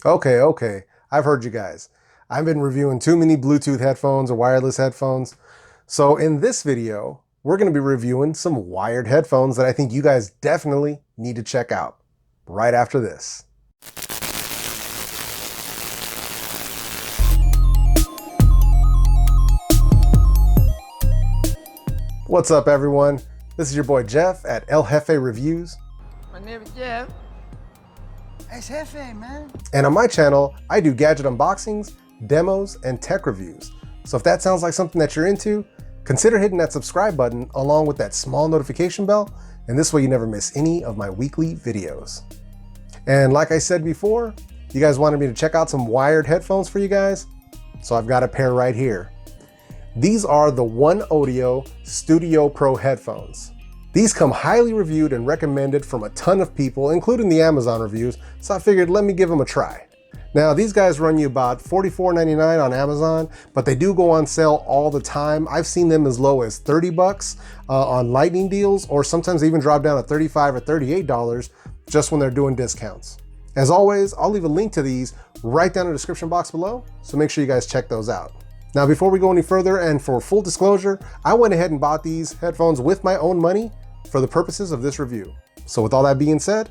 Okay, I've heard you guys. I've been reviewing too many Bluetooth headphones or wireless headphones. So in this video, we're going to be reviewing some wired headphones that I think you guys definitely need to check out right after this. What's up, everyone? This is your boy Jeff at El Jefe Reviews. My name is Jeff. Hey, Jefe, man. And on my channel, I do gadget unboxings, demos, and tech reviews. So if that sounds like something that you're into, consider hitting that subscribe button along with that small notification bell, and this way you never miss any of my weekly videos. And like I said before, you guys wanted me to check out some wired headphones for you guys, so I've got a pair right here. These are the OneOdio Studio Pro headphones. These come highly reviewed and recommended from a ton of people, including the Amazon reviews, so I figured let me give them a try. Now, these guys run you about $44.99 on Amazon, but they do go on sale all the time. I've seen them as low as 30 bucks on lightning deals, or sometimes they even drop down to $35 or $38 just when they're doing discounts. As always, I'll leave a link to these right down in the description box below, so make sure you guys check those out. Now, before we go any further, and for full disclosure, I went ahead and bought these headphones with my own money for the purposes of this review. So with all that being said,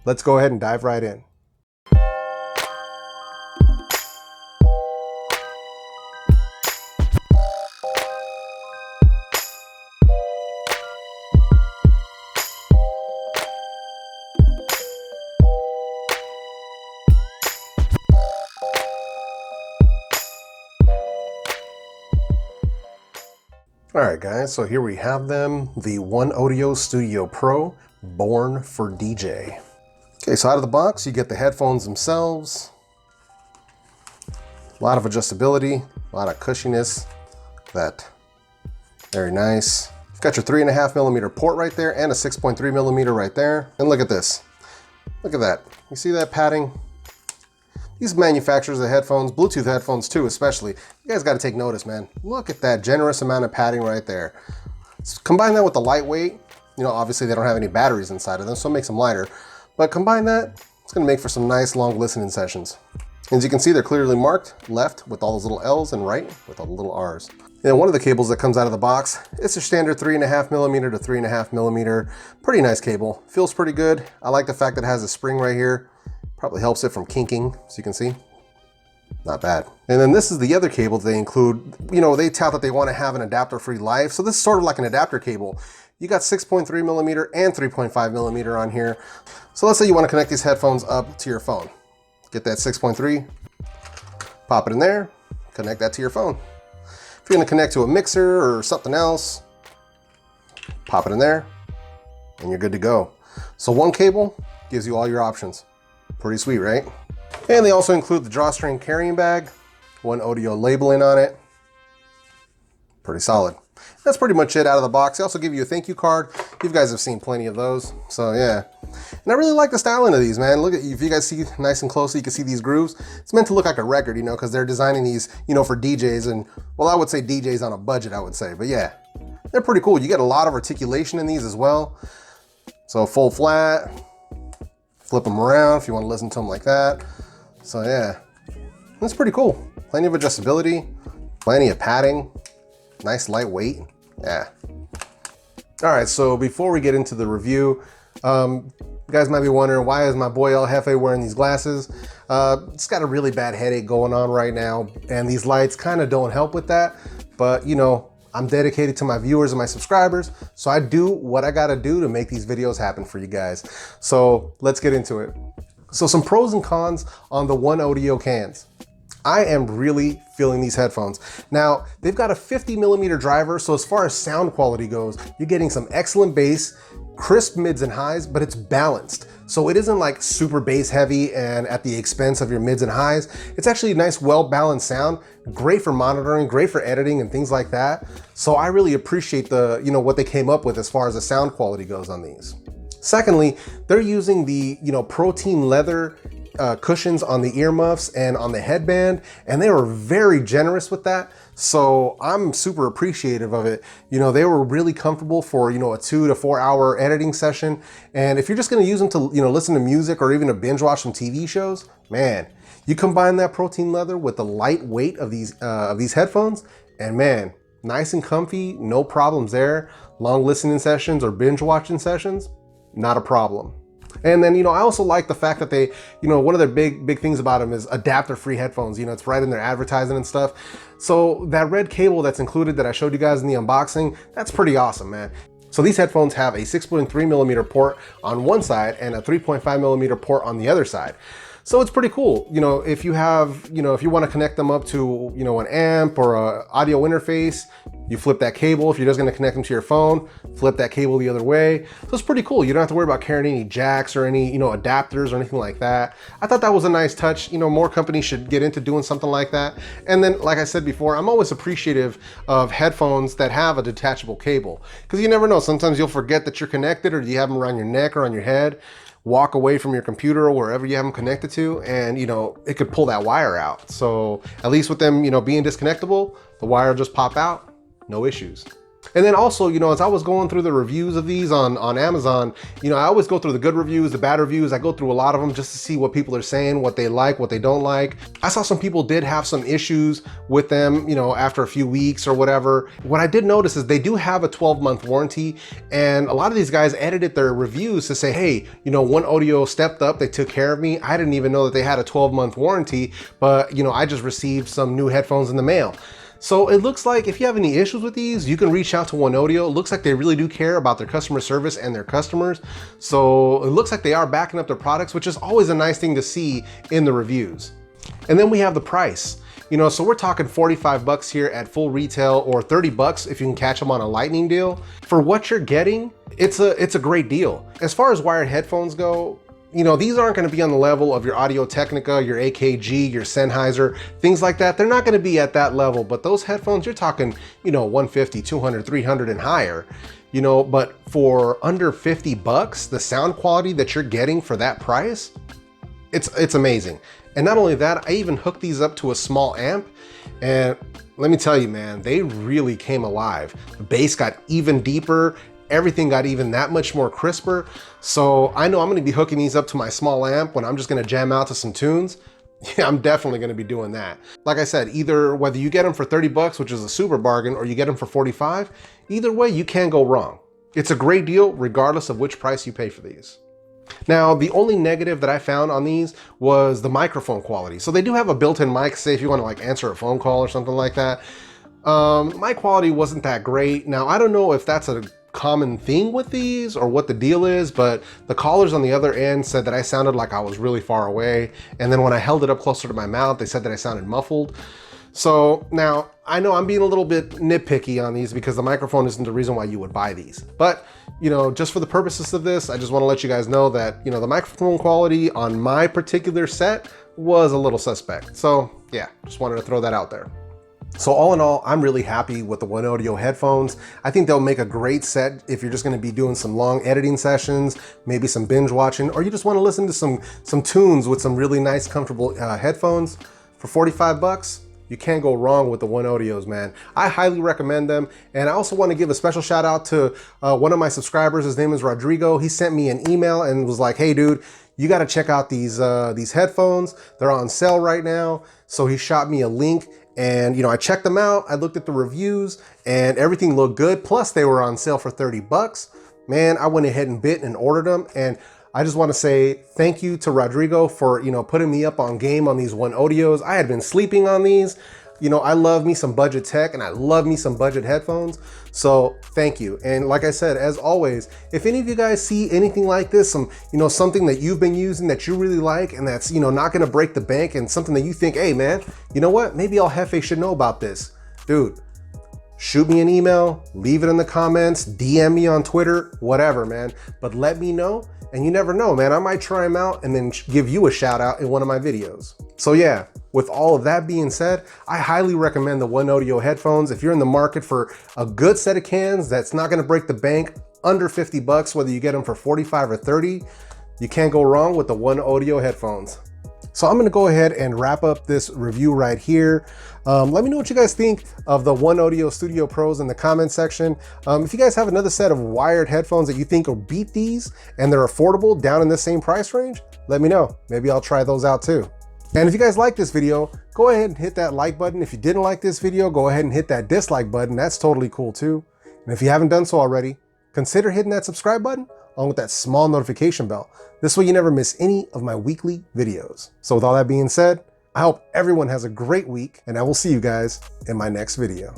let's go ahead and dive right in. All right, guys, so here we have them, the OneOdio Studio Pro, born for DJ. Okay, so out of the box, you get the headphones themselves. A lot of adjustability, a lot of cushiness. That, very nice. You've got your 3.5mm port right there and a 6.3mm right there. And look at this. Look at that. You see that padding? These manufacturers of headphones, Bluetooth headphones too especially, you guys got to take notice, man. Look at that generous amount of padding right there. Combine that with the lightweight, you know, obviously they don't have any batteries inside of them, so it makes them lighter. But combine that, it's going to make for some nice long listening sessions. As you can see, they're clearly marked left with all those little L's and right with all the little R's. And one of the cables that comes out of the box, it's a standard 3.5mm to 3.5mm. Pretty nice cable, feels pretty good. I like the fact that it has a spring right here. Probably helps it from kinking, as you can see. Not bad. And then this is the other cable they include. You know, they tout that they want to have an adapter-free life. So this is sort of like an adapter cable. You got 6.3mm and 3.5mm on here. So let's say you want to connect these headphones up to your phone. Get that 6.3, pop it in there, connect that to your phone. If you're going to connect to a mixer or something else, pop it in there, and you're good to go. So one cable gives you all your options. Pretty sweet, right? And they also include the drawstring carrying bag, OneOdio labeling on it. Pretty solid. That's pretty much it out of the box. They also give you a thank you card. You guys have seen plenty of those, so yeah. And I really like the styling of these, man. Look at, if you guys see nice and closely, you can see these grooves. It's meant to look like a record, you know, because they're designing these, you know, for DJs, and well, I would say DJs on a budget, I would say, but yeah, they're pretty cool. You get a lot of articulation in these as well. So full flat. Flip them around if you want to listen to them like that. So yeah, that's pretty cool. Plenty of adjustability, plenty of padding, nice lightweight. Yeah. All right, so before we get into the review, you guys might be wondering, why is my boy El Jefe wearing these glasses? It's got a really bad headache going on right now, and these lights kind of don't help with that. But you know, I'm dedicated to my viewers and my subscribers, so I do what I gotta do to make these videos happen for you guys. So let's get into it. So some pros and cons on the OneOdio cans. I am really feeling these headphones. Now, they've got a 50mm driver, so as far as sound quality goes, you're getting some excellent bass, crisp mids and highs, but it's balanced. So it isn't like super bass heavy and at the expense of your mids and highs. It's actually a nice, well-balanced sound, great for monitoring, great for editing and things like that. So I really appreciate the, you know, what they came up with as far as the sound quality goes on these. Secondly, they're using the, you know, protein leather cushions on the earmuffs and on the headband, and they were very generous with that. So I'm super appreciative of it. You know, they were really comfortable for, you know, a 2 to 4 hour editing session. And if you're just gonna use them to, you know, listen to music or even to binge watch some TV shows, man, you combine that protein leather with the light weight of these headphones, and man, nice and comfy, no problems there. Long listening sessions or binge watching sessions, not a problem. And then, you know, I also like the fact that they, you know, one of their big things about them is adapter-free headphones. You know, it's right in their advertising and stuff. So that red cable that's included that I showed you guys in the unboxing, that's pretty awesome, man. So these headphones have a 6.3mm port on one side and a 3.5mm port on the other side. So it's pretty cool. You know, if you have, you know, if you want to connect them up to, you know, an amp or a audio interface, you flip that cable. If you're just going to connect them to your phone, flip that cable the other way. So it's pretty cool. You don't have to worry about carrying any jacks or any, you know, adapters or anything like that. I thought that was a nice touch. You know, more companies should get into doing something like that. And then, like I said before, I'm always appreciative of headphones that have a detachable cable, because you never know. Sometimes you'll forget that you're connected, or you have them around your neck or on your head. Walk away from your computer or wherever you have them connected to, and you know, it could pull that wire out. So at least with them, you know, being disconnectable, the wire will just pop out, no issues. And then also, you know, as I was going through the reviews of these on Amazon, you know, I always go through the good reviews, the bad reviews. I go through a lot of them just to see what people are saying, what they like, what they don't like. I saw some people did have some issues with them, you know, after a few weeks or whatever. What I did notice is they do have a 12-month warranty, and a lot of these guys edited their reviews to say, hey, you know, OneOdio stepped up, they took care of me. I didn't even know that they had a 12-month warranty, but you know, I just received some new headphones in the mail. So it looks like if you have any issues with these, you can reach out to OneOdio. It looks like they really do care about their customer service and their customers. So it looks like they are backing up their products, which is always a nice thing to see in the reviews. And then we have the price. You know, so we're talking 45 bucks here at full retail, or 30 bucks if you can catch them on a lightning deal. For what you're getting, it's a great deal. As far as wired headphones go, you know, these aren't going to be on the level of your Audio-Technica, your AKG, your Sennheiser, things like that. They're not going to be at that level, but those headphones, you're talking, you know, 150, 200, 300 and higher, you know, but for under 50 bucks, the sound quality that you're getting for that price, it's amazing. And not only that, I even hooked these up to a small amp, and let me tell you, man, they really came alive. The bass got even deeper. Everything got even that much more crisper. So I know I'm gonna be hooking these up to my small amp when I'm just gonna jam out to some tunes. Yeah, I'm definitely gonna be doing that. Like I said, either whether you get them for 30 bucks, which is a super bargain, or you get them for 45, either way, you can't go wrong. It's a great deal regardless of which price you pay for these. Now, the only negative that I found on these was the microphone quality. So they do have a built-in mic, say if you wanna like answer a phone call or something like that. My quality wasn't that great. Now, I don't know if that's a common thing with these or what the deal is, but the callers on the other end said that I sounded like I was really far away. And then when I held it up closer to my mouth, they said that I sounded muffled. So now I know I'm being a little bit nitpicky on these because the microphone isn't the reason why you would buy these. But, you know, just for the purposes of this, I just want to let you guys know that, you know, the microphone quality on my particular set was a little suspect. So yeah, just wanted to throw that out there. So all in all, I'm really happy with the OneOdio headphones. I think they'll make a great set if you're just gonna be doing some long editing sessions, maybe some binge watching, or you just wanna listen to some tunes with some really nice, comfortable headphones. For 45 bucks, you can't go wrong with the OneOdios, man. I highly recommend them. And I also wanna give a special shout out to one of my subscribers. His name is Rodrigo. He sent me an email and was like, hey dude, you gotta check out these headphones. They're on sale right now. So he shot me a link. And, you know, I checked them out, I looked at the reviews, and everything looked good. Plus they were on sale for 30 bucks. Man, I went ahead and bit and ordered them. And I just want to say thank you to Rodrigo for, you know, putting me up on game on these OneOdios. I had been sleeping on these. You know, I love me some budget tech and I love me some budget headphones. So thank you. And like I said, as always, if any of you guys see anything like this, you know, something that you've been using that you really like and that's, you know, not going to break the bank, and something that you think, hey man, you know what, maybe all JEFE should know about this. Dude, shoot me an email, leave it in the comments, DM me on Twitter, whatever, man. But let me know. And you never know, man, I might try them out and then give you a shout out in one of my videos. So yeah, with all of that being said, I highly recommend the OneOdio headphones. If you're in the market for a good set of cans that's not gonna break the bank, under 50 bucks, whether you get them for 45 or 30, you can't go wrong with the OneOdio headphones. So I'm gonna go ahead and wrap up this review right here. Let me know what you guys think of the OneOdio Studio Pros in the comment section. If you guys have another set of wired headphones that you think will beat these and they're affordable down in the same price range, let me know. Maybe I'll try those out too. And if you guys like this video, go ahead and hit that like button. If you didn't like this video, go ahead and hit that dislike button. That's totally cool too. And if you haven't done so already, consider hitting that subscribe button along with that small notification bell. This way you never miss any of my weekly videos. So with all that being said, I hope everyone has a great week, and I will see you guys in my next video.